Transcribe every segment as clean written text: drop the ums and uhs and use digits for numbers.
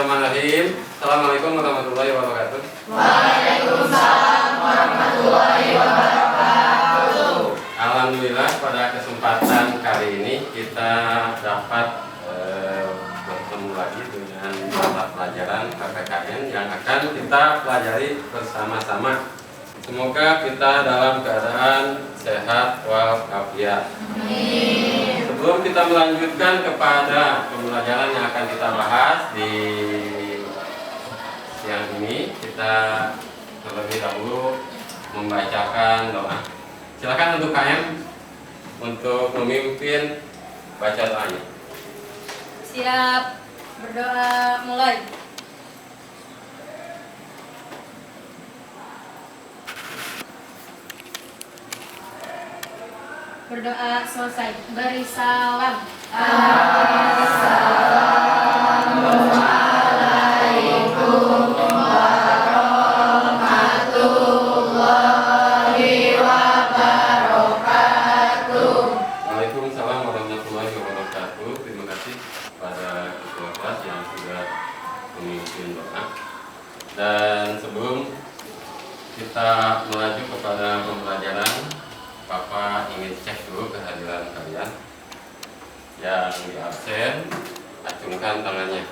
Bismillahirrahmanirrahim. Assalamualaikum warahmatullahi wabarakatuh. Waalaikumsalam warahmatullahi wabarakatuh. Alhamdulillah pada kesempatan kali ini kita dapat bertemu lagi dengan mata pelajaran KPKN yang akan kita pelajari bersama-sama. Semoga kita dalam keadaan sehat walafiat. Sebelum kita melanjutkan kepada pembelajaran yang akan kita bahas di siang ini, kita terlebih dahulu membacakan doa. Silakan untuk KM untuk memimpin baca doanya. Siap, berdoa mulai. Berdoa selesai. Beri salam. Assalamualaikum warahmatullahi wabarakatuh. Waalaikumsalam warahmatullahi wabarakatuh. Terima kasih pada ketua kelas yang sudah memimpin doa. Dan sebelum kita melaju kepada pembelajaran, Bapak ingin cek dulu kehadiran kalian. Yang di absen, acungkan tangannya.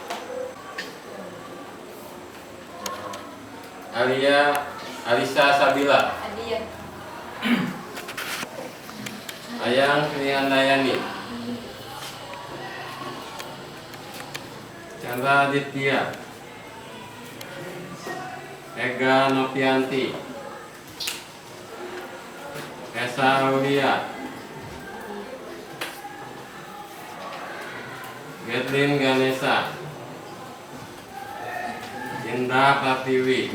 Alisa Sabila, Hadiah. Ayang Kriandayani, Chandra Aditya, Ega Novianti, Esa Aulia, Getlin Ganesha, Indra Pratiwi,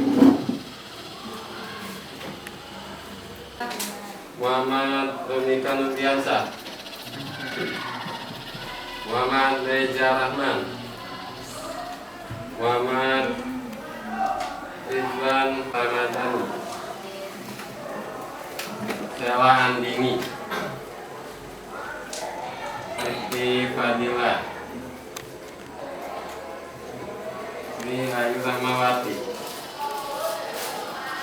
Muhammad Donika Nutriansa, Muhammad Reza Rahman, Muhammad Ridwan Ramadhan, Sela Andini, Rifki Fadila, Sri Ayu Rahmawati,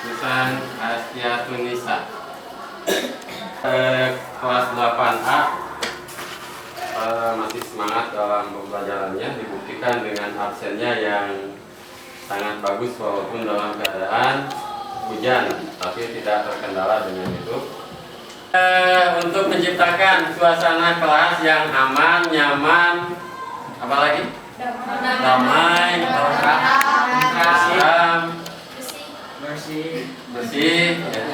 Susan Astiatunisa. Kelas 8A masih semangat dalam pembelajarannya, dibuktikan dengan absennya yang sangat bagus walaupun dalam keadaan hujan, tapi tidak terkendala dengan itu. Untuk menciptakan suasana kelas yang aman, nyaman, apalagi damai, bersih, ya.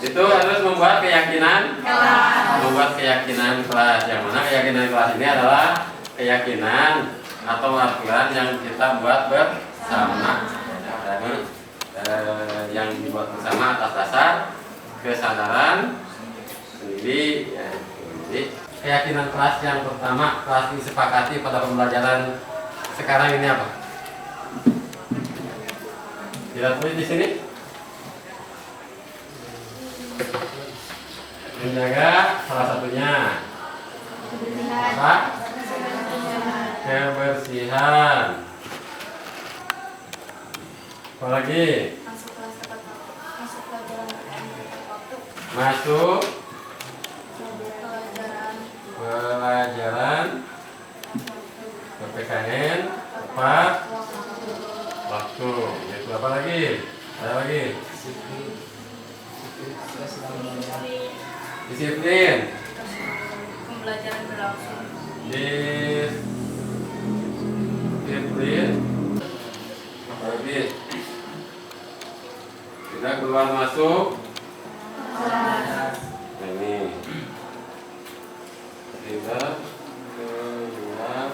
Itu harus membuat keyakinan kelas. Yang mana keyakinan kelas ini adalah keyakinan atau aturan yang kita buat bersama, yang dibuat bersama atas dasar kesadaran sendiri, ya. Jadi keyakinan kelas yang pertama kelas disepakati pada pembelajaran sekarang ini apa? Tidak tulis di sini. Menjaga salah satunya apa? Kebersihan. Apalagi? Masuk pelajaran PPKN tepat waktu. Itu apa lagi? Ada lagi? Disiplin. Pembelajaran berlangsung. Disiplin. Apalagi? Tidak keluar masuk. Ini. Tidak keluar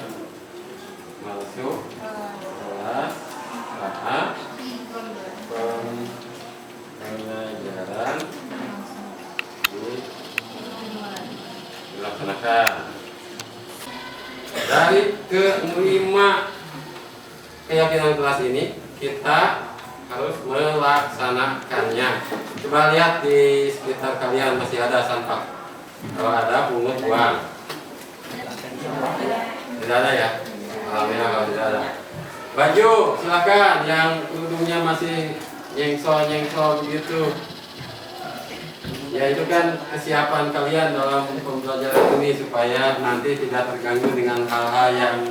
masuk kelas saat pembelajaran dilaksanakan. Dari kelima keyakinan kelas ini kita harus melaksanakannya. Coba lihat di sekitar kalian masih ada sampah. Kalau ada pungut buang. Tidak ada ya? Alhamdulillah kalau tidak ada. Baju, silakan yang kerudungnya masih nyengsol gitu. Ya itu kan kesiapan kalian dalam pembelajaran ini supaya nanti tidak terganggu dengan hal-hal yang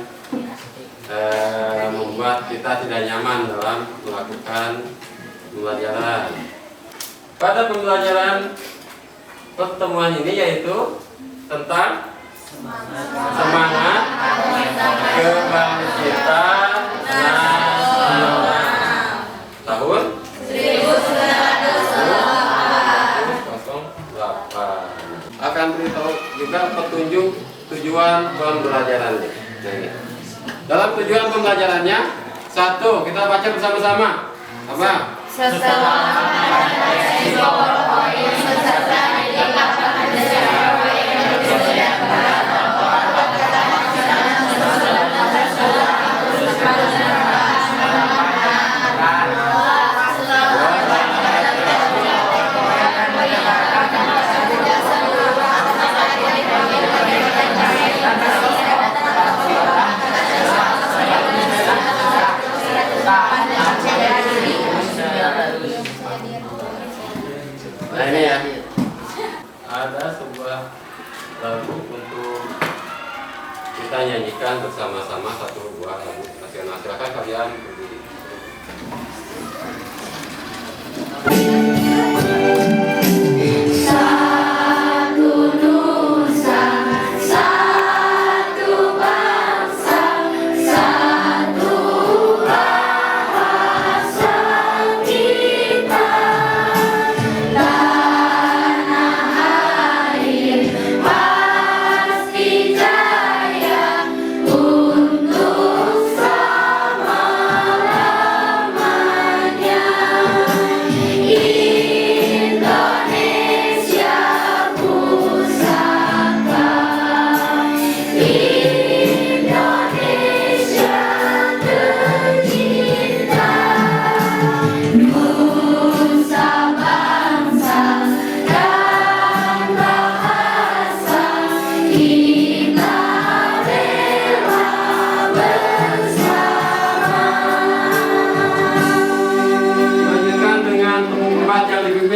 membuat kita tidak nyaman dalam melakukan pembelajaran. Pada pembelajaran pertemuan ini yaitu tentang semangat kebangkitan nasional tahun 1908. Akan beritahu juga petunjuk tujuan pembelajarannya. Nah, ini. Dalam tujuan pembelajarannya, satu kita baca bersama-sama. Apa? Nah ini ya, ada sebuah lagu untuk kita nyanyikan bersama-sama satu buah lagu nasional. Silakan kalian berdiri.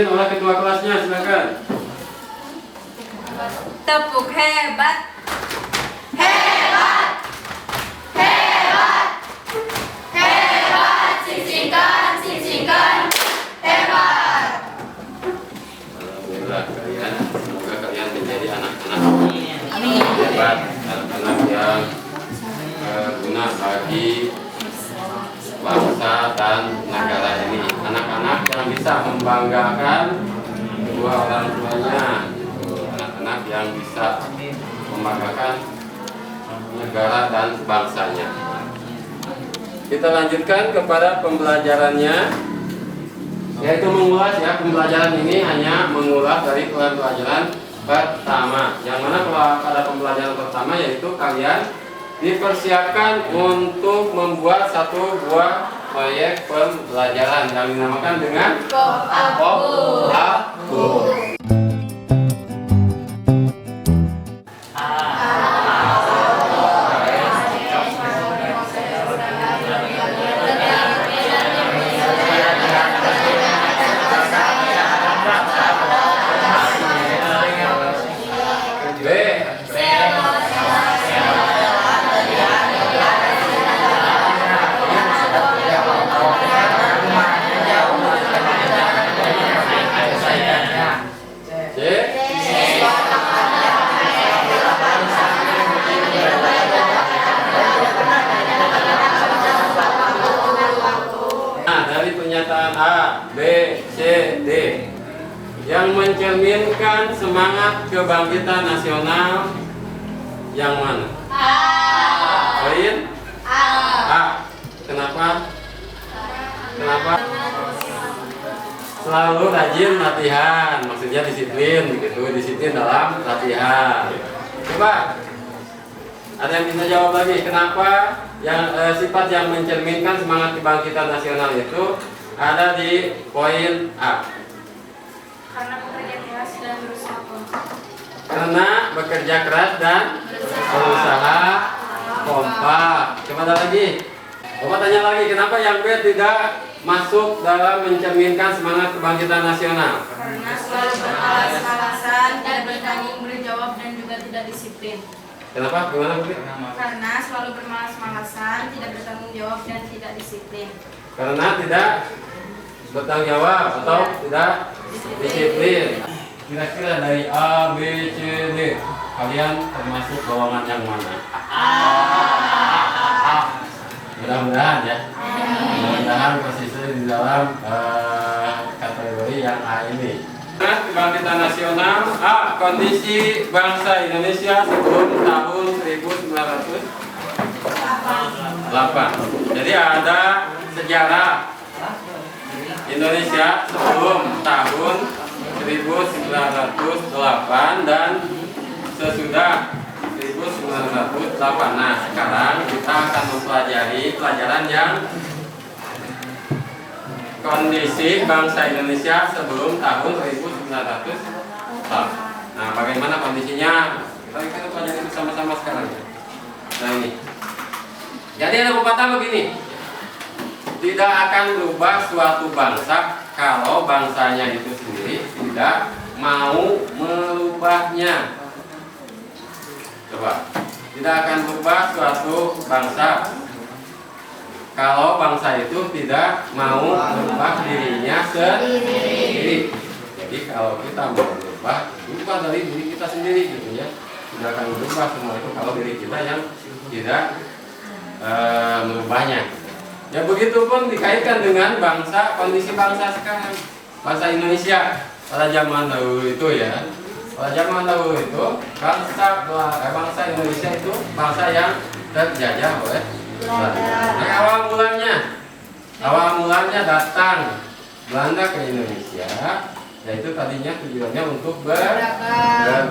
Oleh ketua kelasnya, silakan. Tepuk hebat. Sisingkan, hebat. Alhamdulillah kalian, semoga kalian menjadi anak-anak hebat, anak-anak yang berguna bagi bangsa dan negara ini, anak-anak yang bisa membanggakan kedua orang tuanya, anak-anak yang bisa membanggakan negara dan bangsanya. Kita lanjutkan kepada pembelajarannya, yaitu mengulas ya. Pembelajaran ini hanya mengulas dari pembelajaran pertama, yang mana pada pembelajaran pertama yaitu kalian dipersiapkan untuk membuat satu buah proyek pembelajaran yang dinamakan dengan Pop-Aku. Pernyataan A, B, C, D yang mencerminkan semangat kebangkitan nasional yang mana? Poin A. Kenapa? Selalu rajin latihan, maksudnya disiplin begitu, disiplin dalam latihan. Coba ada yang bisa jawab lagi, kenapa yang sifat yang mencerminkan semangat kebangkitan nasional itu ada di poin A? Karena bekerja keras dan berusaha kompak. Karena bekerja keras dan berusaha kompak. Coba ada lagi. Bapak tanya lagi, kenapa yang B tidak masuk dalam mencerminkan semangat kebangkitan nasional? Karena selalu bermalas-malasan, tidak bertanggung jawab dan juga tidak disiplin. Kenapa? Gimana Bu? Karena selalu bermalas-malasan, tidak bertanggung jawab dan tidak disiplin. Karena tidak bertanggung jawab atau tidak disiplin. Kira-kira dari A, B, C, D, kalian termasuk golongan yang mana? Mudah-mudahan ya. Mudah-mudahan posisi di dalam kategori yang A ini. Kebangkitan nasional A. Kondisi bangsa Indonesia sebelum tahun 1908. Jadi ada sejarah Indonesia sebelum tahun 1908 dan sesudah 1908. Nah, sekarang kita akan mempelajari pelajaran yang kondisi bangsa Indonesia sebelum tahun 1908. Nah, bagaimana kondisinya? Kita pelajari bersama-sama sekarang. Nah, ini. Jadi ada pepatah begini. Tidak akan berubah suatu bangsa kalau bangsanya itu sendiri tidak mau merubahnya. Coba, tidak akan berubah suatu bangsa kalau bangsa itu tidak mau merubah dirinya sendiri. Jadi kalau kita mau berubah dari diri kita sendiri gitu ya. Tidak akan berubah semua itu kalau diri kita yang tidak merubahnya. Ya begitu pun dikaitkan dengan bangsa, kondisi bangsa sekarang, bangsa Indonesia pada zaman dahulu itu ya. Pada zaman dahulu itu bangsa Indonesia itu bangsa yang terjajah oleh Belanda. Nah, awal mulanya datang Belanda ke Indonesia, yaitu tadinya tujuannya untuk berdagang.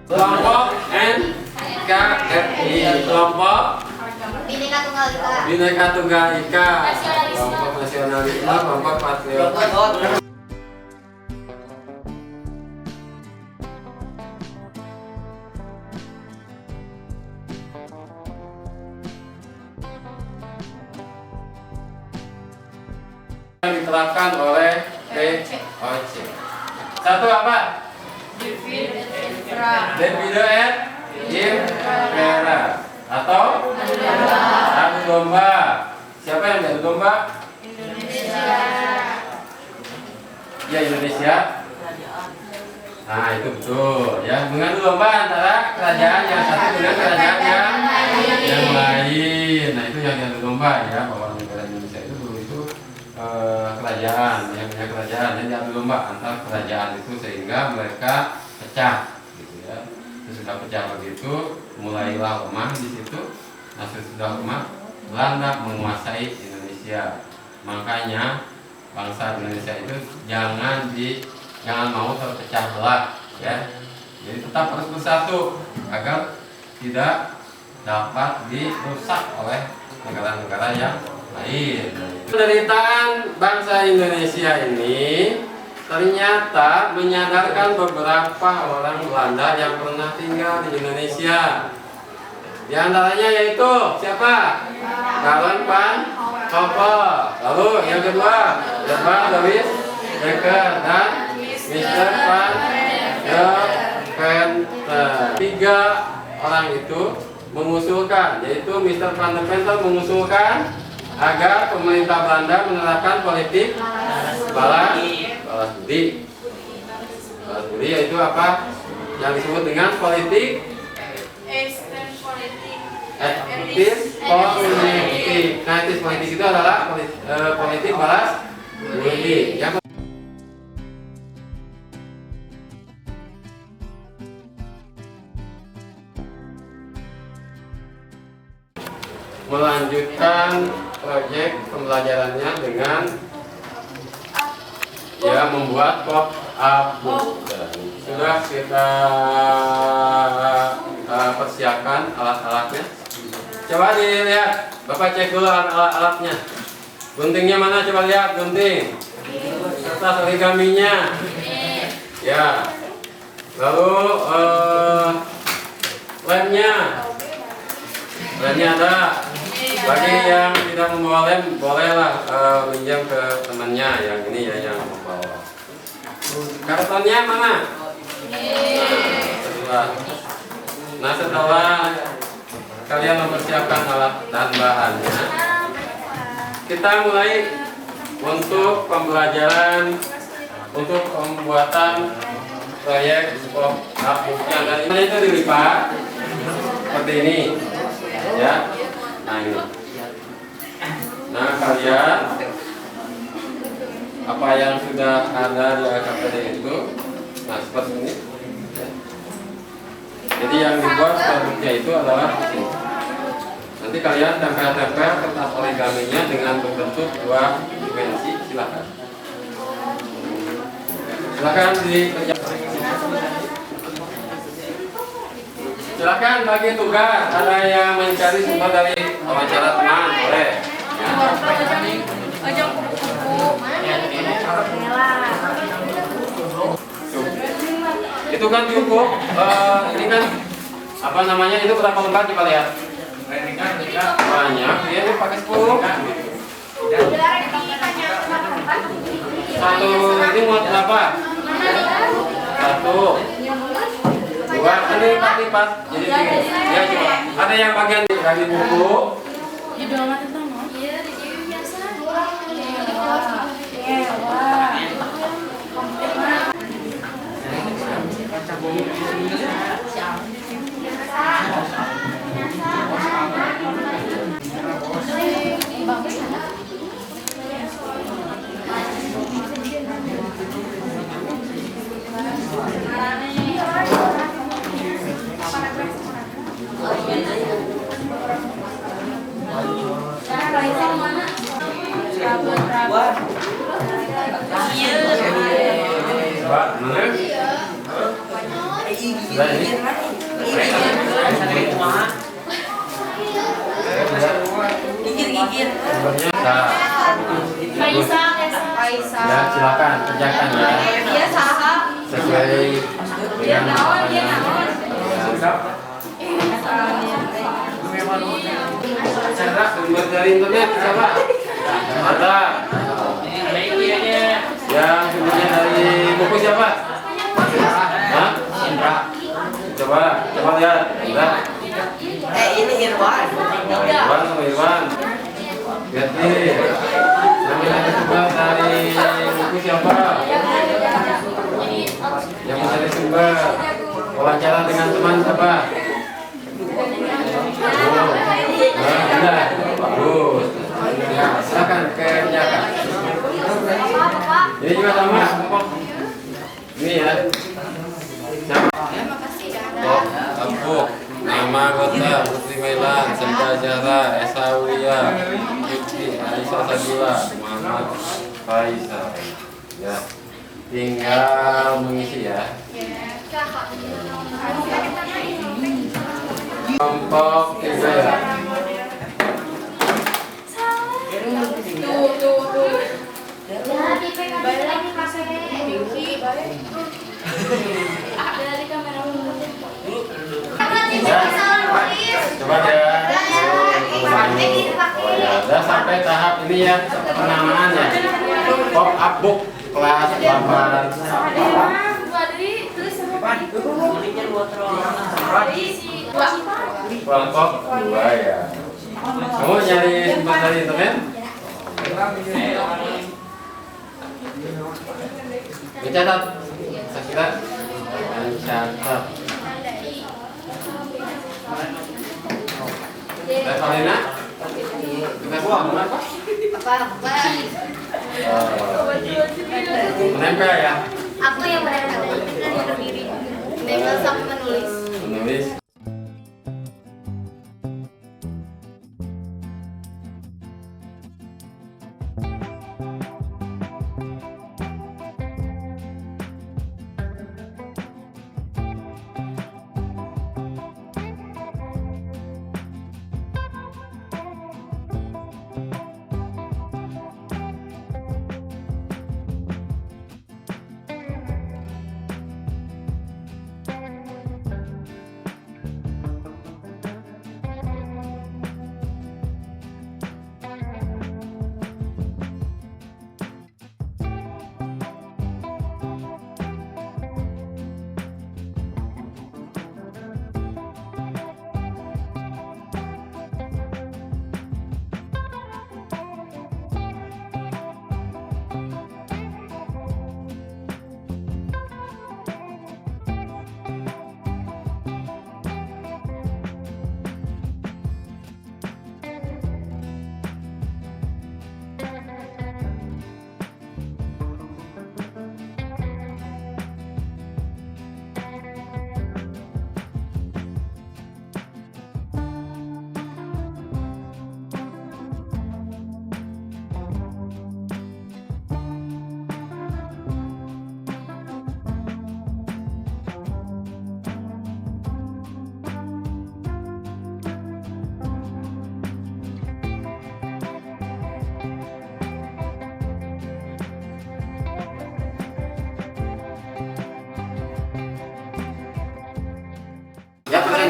Kelompok NKRI, kelompok Bhinneka Tunggal Ika, kelompok nasionalisme, kelompok patriotik. Yang diterapkan oleh POC. Satu apa? Divide et impera atau adu domba. Siapa yang adu domba? Indonesia. Ya, Indonesia. Nah, itu betul ya, mengadu domba antara kerajaan yang satu dengan kerajaan yang lain. Nah, itu yang adu domba ya, bahwa negara Indonesia itu dulu itu kerajaan, yang punya kerajaan yang diadu domba antar kerajaan itu sehingga mereka pecah gitu ya. Sesudah pecah begitu mulailah lemah di situ. Nah, sesudah lemah Belanda menguasai Indonesia. Makanya bangsa Indonesia itu jangan mau terpecah belah ya. Jadi tetap harus bersatu agar tidak dapat dirusak oleh negara-negara yang lain. Penderitaan bangsa Indonesia ini ternyata menyadarkan beberapa orang Belanda yang pernah tinggal di Indonesia. Di antaranya yaitu siapa? Baron van Hove. Lalu yang kedua, Herman Louis Dekker dan Mr. van Deventer. Tiga orang itu mengusulkan, yaitu Mr. van Deventer mengusulkan agar pemerintah Belanda menerapkan politik balas budi. Balas budi yaitu apa? Yang disebut dengan politik etis politik. Nah, etis politik itu adalah politik balas budi. Yang melanjutkan proyek pembelajarannya dengan ya membuat pop up book. Sudah kita persiapkan alat-alatnya. Coba dilihat, Bapak cek dulu alat-alatnya. Guntingnya mana? Coba lihat gunting. Kertas origaminya. Ya. Lalu lemnya. Lemnya ada. Bagi yang tidak membawa lem, bolehlah pinjam ke temannya yang ini ya yang membawa. Kartonnya mana? Nah, setelah kalian mempersiapkan alat dan bahannya, kita mulai untuk pembelajaran untuk pembuatan proyek pop-up-nya. Dan ini itu dilipat seperti ini, ya. Nah ini. Nah kalian apa yang sudah ada di AKPD itu, nah seperti ini. Jadi yang dibuat produknya itu adalah ini. Nanti kalian tempel-tempel kertas origaminya dengan berbentuk 2 dimensi. Silakan. Silakan dikerjakan. Silakan bagi tugas. Ada yang mencari sumber dari wawancara teman, boleh. Ya. Itu kan cukup. Ini kan apa namanya? Itu berapa lembar coba lihat? Banyak. Dia pakai 10. Satu ini muat berapa? 1, 2, ini lipat. Jadi ya coba. Ada yang bagian dari buku. Ya, silakan kerjakan ya. Sesuai dengan cara sumber dari internet siapa? Ada. Ya, sumbernya dari buku siapa? Hah? Indra. Coba lihat. Indra. Ini Irwan. Irwan sama Irwan. Lihat nih. Namanya sumber dari buku siapa? Yang mencari sumber wawancara dengan teman siapa? Bagus. Ya, silakan kerjakan. Ini juga sama. Ini ya. Empuk. Nama anggota Putri Mailan, Senda Zahra, Esawia, Yuki, Aisyah Sabila, Muhammad Faisal. Ya. Tinggal mengisi ya. Kelompok 3 ya. Coba ya. Udah sampai tahap ini ya, penamaan ya. Pop up book kelas 8. Kelompok 2 ya. Kamu nyari sumber dari internet? Mencatat. Saya kira mencatat. Evalina? Tugas kamu apa? Menempel ya? Aku yang menempel berdiri. Menempel sama menulis. Menulis.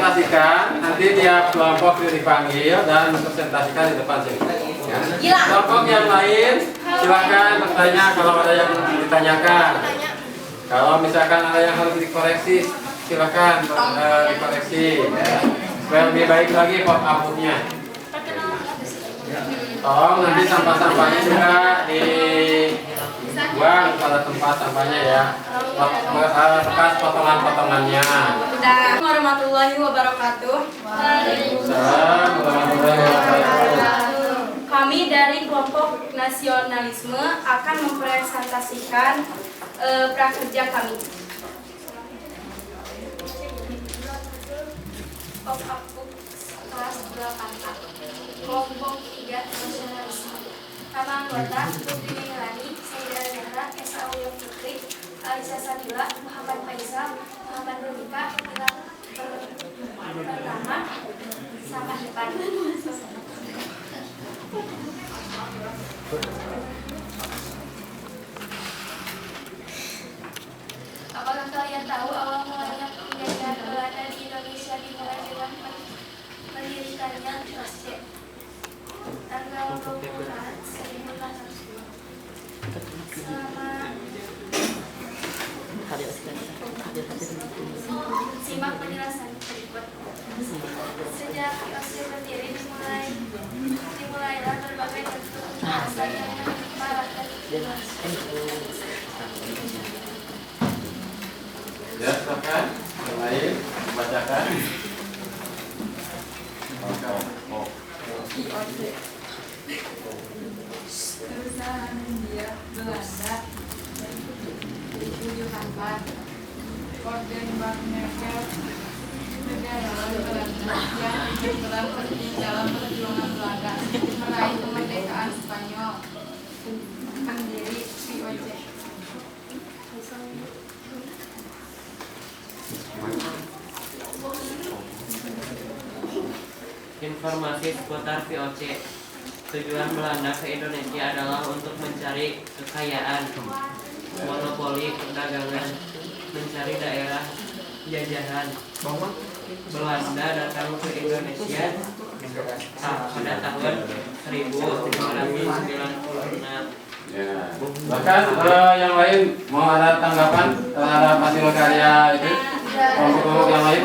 presentasikan, nanti tiap kelompok dipanggil dan presentasikan di depan sini. Ya. Kelompok yang lain silakan bertanya kalau ada yang ditanyakan. Kalau misalkan ada yang harus dikoreksi, silakan dikoreksi. Ya. Supaya lebih baik lagi outputnya. Tolong nanti sampah-sampahnya juga dibuang pada tempat sampahnya ya. Bekas potongan-potongannya. Assalamualaikum warahmatullahi wabarakatuh. Waalaikumsalam warahmatullahi wabarakatuh. Kami dari kelompok nasionalisme akan mempresentasikan prakerja kami. Kelas 8A kelompok 3 nasionalisme. Nama anggota Putri Melani, Saida Zahra, Esa Uya Putri, Alisa Sabila, Muhammad Faisal, Muhammad Rubika, Gilang pertama sama depan. Apakah kalian tahu awal mulanya penjajahan Belanda di Indonesia dimulai dengan mendirikannya kelas C tanggal 20 Maret 1802. Simak penjelasan berikut. Sejak VOC berdiri dimulailah berbagai bentuk kekerasan yang menimpa rakyat Indonesia. Ya, silakan. Yang lain membacakan. Perusahaan Hindia Belanda ditujukan Orden Barnekel negarawan Belanda yang berperan penting dalam perjuangan Belanda meraih kemerdekaan Spanyol. Pendiri VOC. Informasi seputar VOC. Tujuan Belanda ke Indonesia adalah untuk mencari kekayaan, monopoli perdagangan, mencari daerah jajahan. Belanda datang ke Indonesia pada tahun 1596. Ya. Bahkan yang lain mau ada tanggapan terhadap hasil karya itu? Kelompok-kelompok yang lain?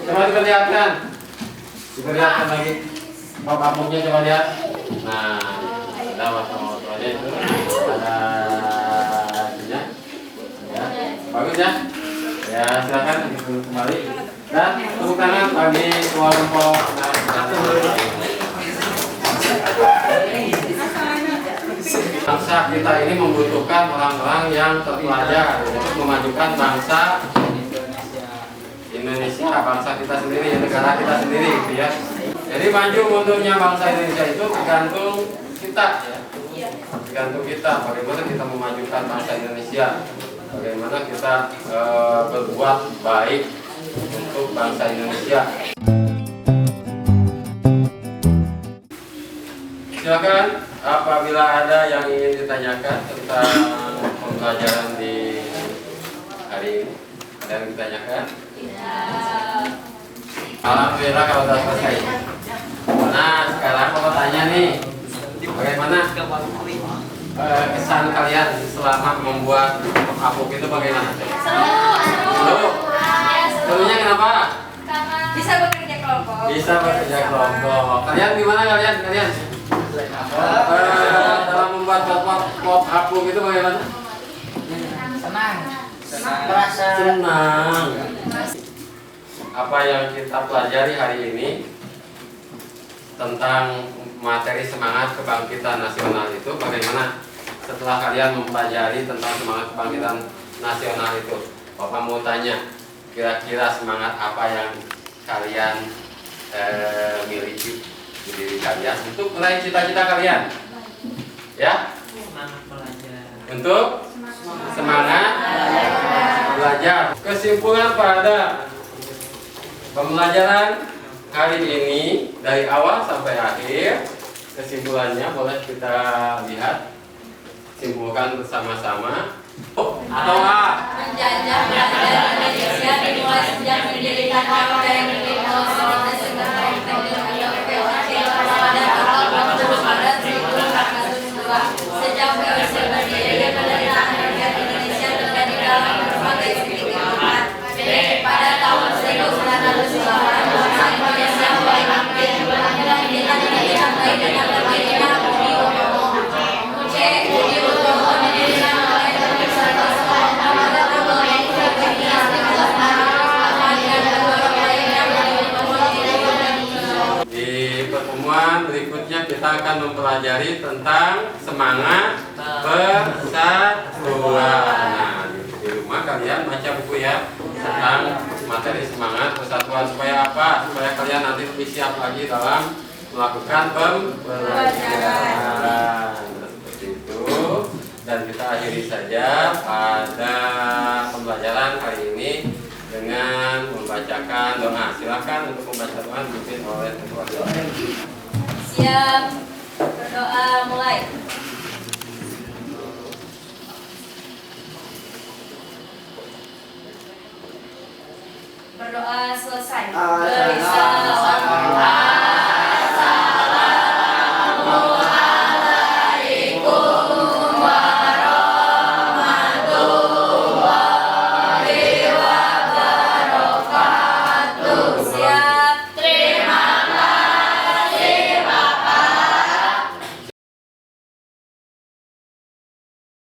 Coba diperlihatkan. Diperlihatkan lagi. Pop-up-nya coba lihat. Nah, ada foto-fotonya itu. Ada ininya. Ya. Bagus ya? Ya, silakan kembali. Dan tepuk tangan bagi kelompok bangsa kita ini membutuhkan orang-orang yang terpelajar untuk memajukan bangsa Indonesia, bangsa kita sendiri, negara kita sendiri, gitu ya. Jadi maju mundurnya bangsa Indonesia itu tergantung kita, ya. Tergantung kita, bagaimana kita memajukan bangsa Indonesia, bagaimana kita berbuat baik untuk bangsa Indonesia. Silakan apabila ada yang ingin ditanyakan tentang pembelajaran di hari ini. Ada yang ditanyakan? Alhamdulillah kalau sudah selesai. Nah, sekarang mau tanya nih, bagaimana kesan kalian selama membuat apuk itu bagaimana? Seru. Serunya kenapa? Bisa bekerja kelompok. Bisa bekerja kelompok. Kalian gimana kalian? Dalam membuat pop apuk itu bagaimana? Senang. Merasa Senang. Apa yang kita pelajari hari ini tentang materi semangat kebangkitan nasional itu bagaimana? Setelah kalian mempelajari tentang semangat kebangkitan nasional itu, Bapak mau tanya, kira-kira semangat apa yang kalian miliki di diri kalian untuk meraih cita-cita kalian? Ya? Semangat belajar. Untuk semangat belajar. Kesimpulan pada pembelajaran hari ini dari awal sampai akhir, kesimpulannya boleh kita lihat, simpulkan bersama-sama. Menjajah Belanda Indonesia dimulai sejak mendirikan Orde Sejak VOC berdiri, penderitaan rakyat Indonesia terjadi dalam berbagai segi kehidupan. Pada tahun 1908, bangsa Indonesia mulai bangkit dan kita dihargai dengan berdirinya Budi Utomo. Budi Utomo didirikan oleh Dr. Muhammad Abdul Di pertemuan berikutnya kita akan mempelajari tentang semangat persatuan. Nah, di rumah kalian baca buku ya tentang materi semangat persatuan supaya apa? Supaya kalian nanti lebih siap lagi dalam melakukan pembelajaran. Nah, seperti itu. Dan kita akhiri saja pada pembelajaran kali ini dengan membacakan doa. Silakan untuk membaca doa dipimpin oleh ketua doa. Siap, berdoa mulai. Berdoa selesai. Berisalah